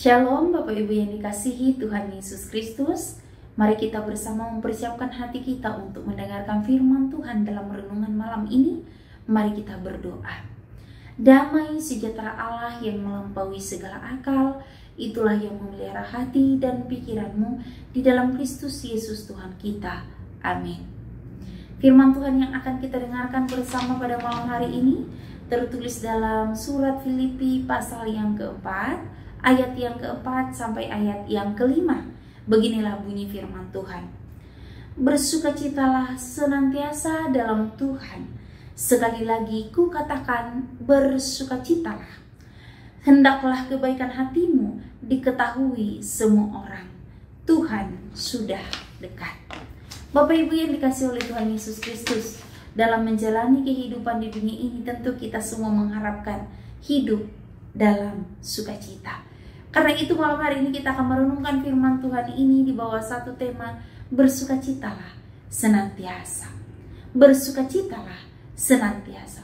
Shalom Bapak Ibu yang dikasihi Tuhan Yesus Kristus. Mari kita bersama mempersiapkan hati kita untuk mendengarkan firman Tuhan dalam renungan malam ini. Mari kita berdoa. Damai sejahtera Allah yang melampaui segala akal, itulah yang memelihara hati dan pikiranmu di dalam Kristus Yesus Tuhan kita. Amin. Firman Tuhan yang akan kita dengarkan bersama pada malam hari ini tertulis dalam surat Filipi pasal yang keempat, ayat yang keempat sampai ayat yang kelima. Beginilah bunyi firman Tuhan. Bersukacitalah senantiasa dalam Tuhan. Sekali lagi ku katakan, bersukacitalah. Hendaklah kebaikan hatimu diketahui semua orang. Tuhan sudah dekat. Bapak Ibu yang dikasihi oleh Tuhan Yesus Kristus, dalam menjalani kehidupan di dunia ini tentu kita semua mengharapkan hidup dalam sukacita. Karena itu malam hari ini kita akan merenungkan firman Tuhan ini di bawah satu tema, bersukacitalah senantiasa. Bersukacitalah senantiasa.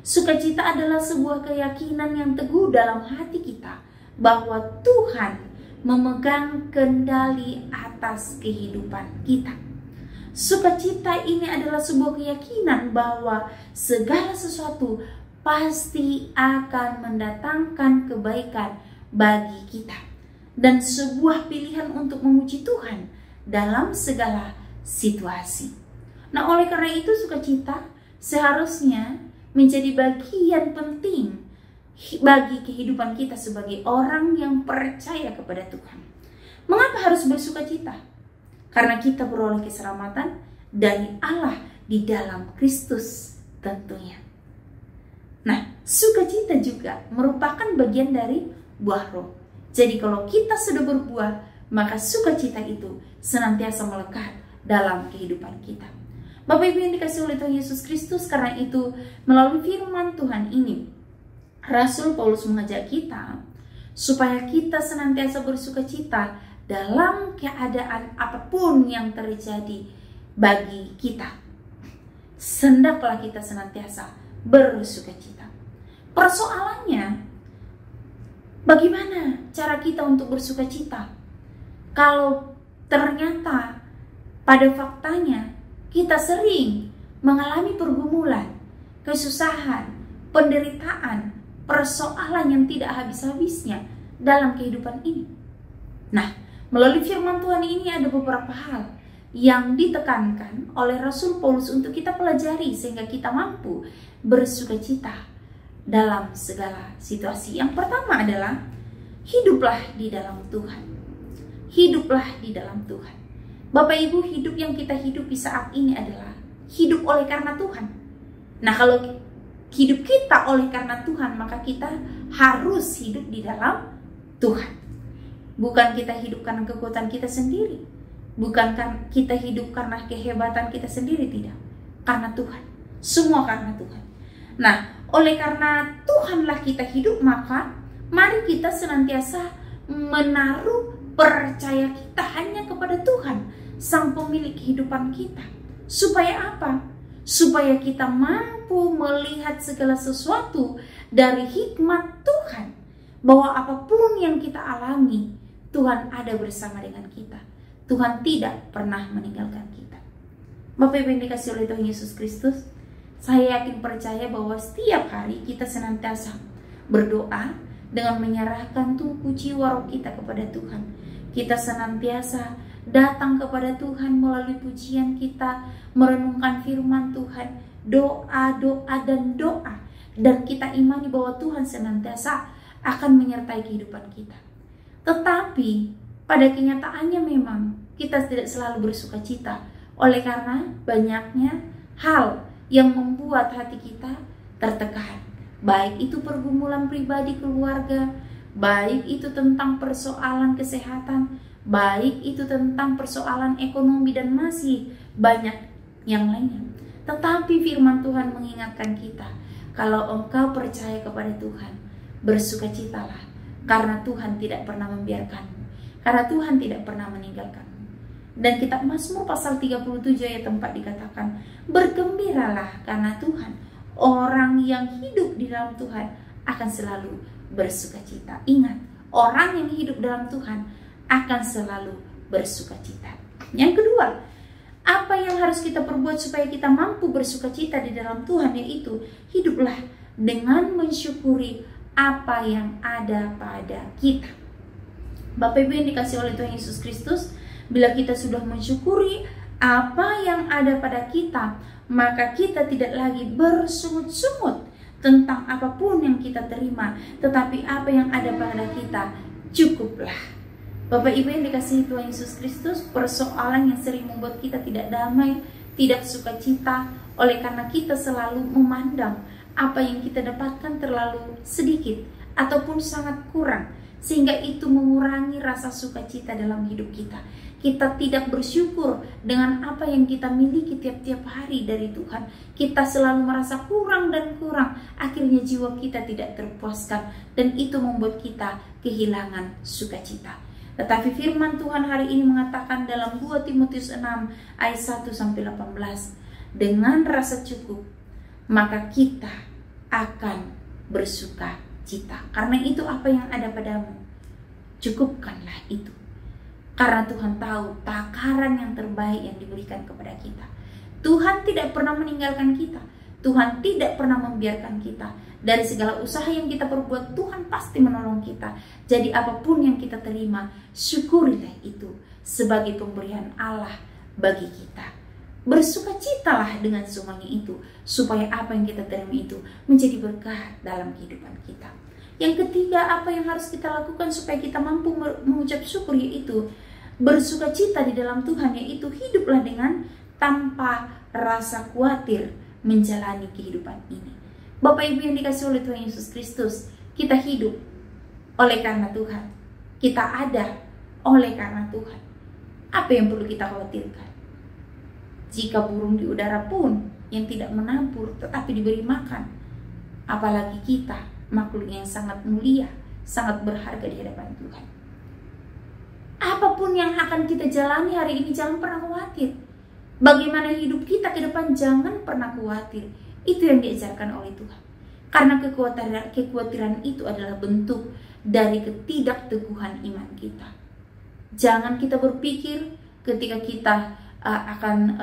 Sukacita adalah sebuah keyakinan yang teguh dalam hati kita bahwa Tuhan memegang kendali atas kehidupan kita. Sukacita ini adalah sebuah keyakinan bahwa segala sesuatu pasti akan mendatangkan kebaikan bagi kita, dan sebuah pilihan untuk memuji Tuhan dalam segala situasi. Nah, oleh karena itu sukacita seharusnya menjadi bagian penting bagi kehidupan kita sebagai orang yang percaya kepada Tuhan. Mengapa harus bersukacita? Karena kita beroleh keselamatan dari Allah di dalam Kristus tentunya. Nah, sukacita juga merupakan bagian dari buah roh. Jadi kalau kita sudah berbuah, maka sukacita itu senantiasa melekat dalam kehidupan kita. Bapak Ibu yang dikasihi oleh Tuhan Yesus Kristus, karena itu melalui firman Tuhan ini, Rasul Paulus mengajak kita supaya kita senantiasa bersukacita dalam keadaan apapun yang terjadi bagi kita. Hendaklah kita senantiasa bersukacita. Persoalannya, bagaimana cara kita untuk bersukacita? Kalau ternyata pada faktanya kita sering mengalami pergumulan, kesusahan, penderitaan, persoalan yang tidak habis-habisnya dalam kehidupan ini. Nah, melalui firman Tuhan ini ada beberapa hal yang ditekankan oleh Rasul Paulus untuk kita pelajari sehingga kita mampu bersukacita dalam segala situasi. Yang pertama adalah hiduplah di dalam Tuhan. Hiduplah di dalam Tuhan. Bapak Ibu, hidup yang kita hidupi saat ini adalah hidup oleh karena Tuhan. Nah, kalau hidup kita oleh karena Tuhan, maka kita harus hidup di dalam Tuhan. Bukan kita hidup karena kekuatan kita sendiri. Bukan kita hidup karena kehebatan kita sendiri, tidak. Karena Tuhan. Semua karena Tuhan. Nah, oleh karena Tuhanlah kita hidup, maka mari kita senantiasa menaruh percaya kita hanya kepada Tuhan, Sang Pemilik kehidupan kita. Supaya apa? Supaya kita mampu melihat segala sesuatu dari hikmat Tuhan. Bahwa apapun yang kita alami, Tuhan ada bersama dengan kita. Tuhan tidak pernah meninggalkan kita. Bapak Ibu yang dikasihi oleh Tuhan Yesus Kristus, saya yakin percaya bahwa setiap hari kita senantiasa berdoa dengan menyerahkan tubuh jiwa roh kita kepada Tuhan. Kita senantiasa datang kepada Tuhan melalui pujian kita, merenungkan firman Tuhan, doa dan doa. Dan kita imani bahwa Tuhan senantiasa akan menyertai kehidupan kita. Tetapi pada kenyataannya memang kita tidak selalu bersukacita oleh karena banyaknya hal yang membuat hati kita tertekan. Baik itu pergumulan pribadi keluarga, baik itu tentang persoalan kesehatan, baik itu tentang persoalan ekonomi, dan masih banyak yang lainnya. Tetapi firman Tuhan mengingatkan kita, kalau engkau percaya kepada Tuhan, bersukacitalah, karena Tuhan tidak pernah membiarkanmu, karena Tuhan tidak pernah meninggalkanmu. Dan kitab Mazmur pasal 37 ayat 4 dikatakan, bergembiralah karena Tuhan, orang yang hidup di dalam Tuhan akan selalu bersukacita. Ingat, Orang yang hidup dalam Tuhan akan selalu bersukacita. Yang kedua, apa yang harus kita perbuat supaya kita mampu bersukacita di dalam Tuhan, yaitu hiduplah dengan mensyukuri apa yang ada pada kita. Bapak Ibu yang dikasih oleh Tuhan Yesus Kristus, bila kita sudah mensyukuri apa yang ada pada kita, maka kita tidak lagi bersungut-sungut tentang apapun yang kita terima, tetapi apa yang ada pada kita cukuplah. Bapak Ibu yang dikasihi Tuhan Yesus Kristus, persoalan yang sering membuat kita tidak damai, tidak sukacita, oleh karena kita selalu memandang apa yang kita dapatkan terlalu sedikit ataupun sangat kurang, sehingga itu mengurangi rasa sukacita dalam hidup kita. Kita tidak bersyukur dengan apa yang kita miliki tiap-tiap hari dari Tuhan. Kita selalu merasa kurang dan kurang. Akhirnya jiwa kita tidak terpuaskan, dan itu membuat kita kehilangan sukacita. Tetapi firman Tuhan hari ini mengatakan dalam 2 Timotius 6 ayat 1-18, dengan rasa cukup maka kita akan bersuka cita. Karena itu apa yang ada padamu, cukupkanlah itu. Karena Tuhan tahu takaran yang terbaik yang diberikan kepada kita. Tuhan tidak pernah meninggalkan kita. Tuhan tidak pernah membiarkan kita. Dari segala usaha yang kita perbuat, Tuhan pasti menolong kita. Jadi apapun yang kita terima, syukurilah itu sebagai pemberian Allah bagi kita. Bersukacitalah dengan semuanya itu, supaya apa yang kita terima itu menjadi berkah dalam kehidupan kita. Yang ketiga, apa yang harus kita lakukan supaya kita mampu mengucap syukur, yaitu bersukacita di dalam Tuhan, yaitu hiduplah dengan tanpa rasa khawatir menjalani kehidupan ini. Bapak Ibu yang dikasih oleh Tuhan Yesus Kristus, kita hidup oleh karena Tuhan. Kita ada oleh karena Tuhan. Apa yang perlu kita khawatirkan? Jika burung di udara pun yang tidak menabur tetapi diberi makan, apalagi kita, makhluk yang sangat mulia, sangat berharga di hadapan Tuhan. Apapun yang akan kita jalani hari ini, jangan pernah khawatir. Bagaimana hidup kita ke depan, jangan pernah khawatir. Itu yang diajarkan oleh Tuhan. Karena kekhawatiran itu adalah bentuk dari ketidakteguhan iman kita. Jangan kita berpikir ketika kita akan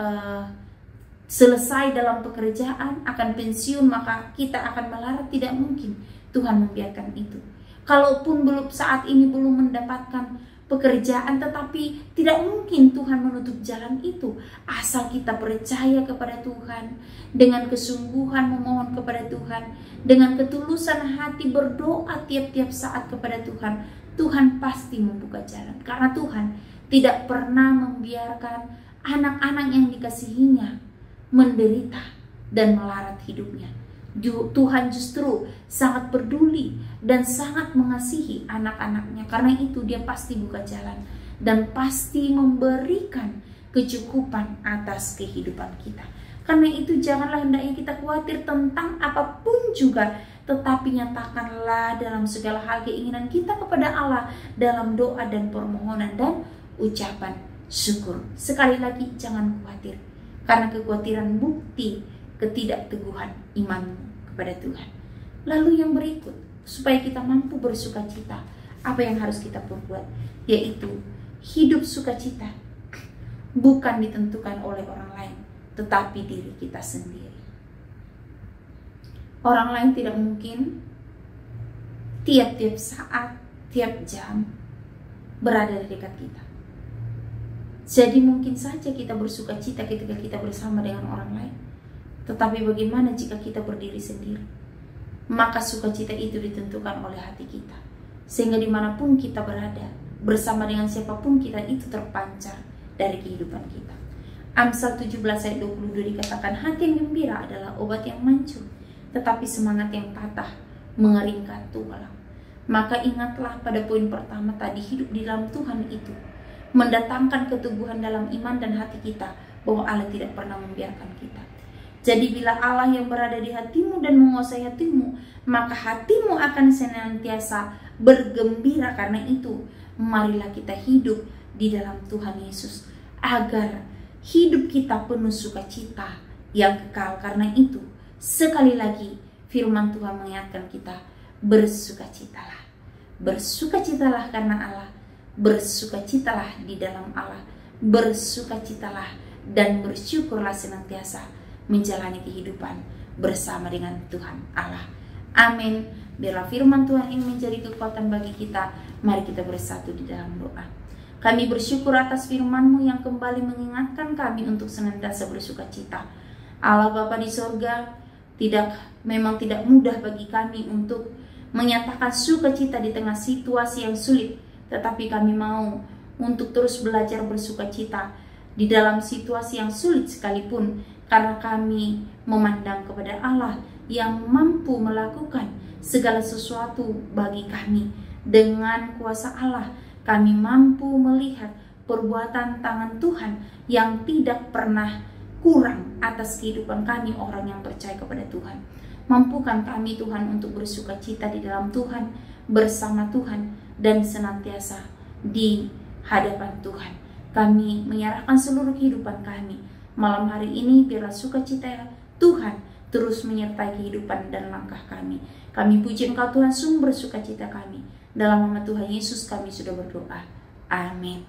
selesai dalam pekerjaan, akan pensiun, maka kita akan melarat. Tidak mungkin Tuhan membiarkan itu. Kalaupun saat ini belum mendapatkan pekerjaan, tetapi tidak mungkin Tuhan menutup jalan itu. Asal kita percaya kepada Tuhan, dengan kesungguhan memohon kepada Tuhan, dengan ketulusan hati berdoa tiap-tiap saat kepada Tuhan, Tuhan pasti membuka jalan. Karena Tuhan tidak pernah membiarkan anak-anak yang dikasihinya menderita dan melarat hidupnya. Tuhan justru sangat peduli dan sangat mengasihi anak-anaknya. Karena itu dia pasti buka jalan dan pasti memberikan kecukupan atas kehidupan kita. Karena itu janganlah hendaknya kita khawatir tentang apapun juga, tetapi nyatakanlah dalam segala hal keinginan kita kepada Allah dalam doa dan permohonan dan ucapan syukur. Sekali lagi, jangan khawatir, karena kekhawatiran bukti ketidakteguhan imanmu kepada Tuhan. Lalu yang berikut, supaya kita mampu bersukacita, apa yang harus kita perbuat? Yaitu hidup sukacita bukan ditentukan oleh orang lain, tetapi diri kita sendiri. Orang lain tidak mungkin tiap-tiap saat, tiap jam berada di dekat kita. Jadi mungkin saja kita bersukacita ketika kita bersama dengan orang lain. Tetapi bagaimana jika kita berdiri sendiri? Maka sukacita itu ditentukan oleh hati kita. Sehingga dimanapun kita berada, bersama dengan siapapun kita, itu terpancar dari kehidupan kita. Amsal 17 ayat 22 dikatakan, hati yang gembira adalah obat yang mancung, tetapi semangat yang patah mengeringkan tulang. Maka ingatlah pada poin pertama tadi, hidup di dalam Tuhan itu mendatangkan keteguhan dalam iman dan hati kita, bahwa Allah tidak pernah membiarkan kita. Jadi bila Allah yang berada di hatimu dan menguasai hatimu, maka hatimu akan senantiasa bergembira. Karena itu, marilah kita hidup di dalam Tuhan Yesus, agar hidup kita penuh sukacita yang kekal. Karena itu, sekali lagi firman Tuhan mengingatkan kita, bersukacitalah. Bersukacitalah karena Allah, bersukacitalah di dalam Allah, bersukacitalah dan bersyukurlah senantiasa menjalani kehidupan bersama dengan Tuhan Allah. Amin. Biarlah firman Tuhan ini menjadi kekuatan bagi kita. Mari kita bersatu di dalam doa. Kami bersyukur atas firman-Mu yang kembali mengingatkan kami untuk senantiasa bersukacita. Allah Bapa di sorga, memang tidak mudah bagi kami untuk menyatakan sukacita di tengah situasi yang sulit, tetapi kami mau untuk terus belajar bersukacita di dalam situasi yang sulit sekalipun, karena kami memandang kepada Allah yang mampu melakukan segala sesuatu bagi kami. Dengan kuasa Allah kami mampu melihat perbuatan tangan Tuhan yang tidak pernah kurang atas kehidupan kami, orang yang percaya kepada Tuhan. Mampukan kami Tuhan untuk bersukacita di dalam Tuhan, bersama Tuhan, dan senantiasa di hadapan Tuhan. Kami menyerahkan seluruh kehidupan kami. Malam hari ini biarlah sukacita Tuhan terus menyertai kehidupan dan langkah kami. Kami puji Engkau Tuhan, sumber sukacita kami. Dalam nama Tuhan Yesus kami sudah berdoa. Amin.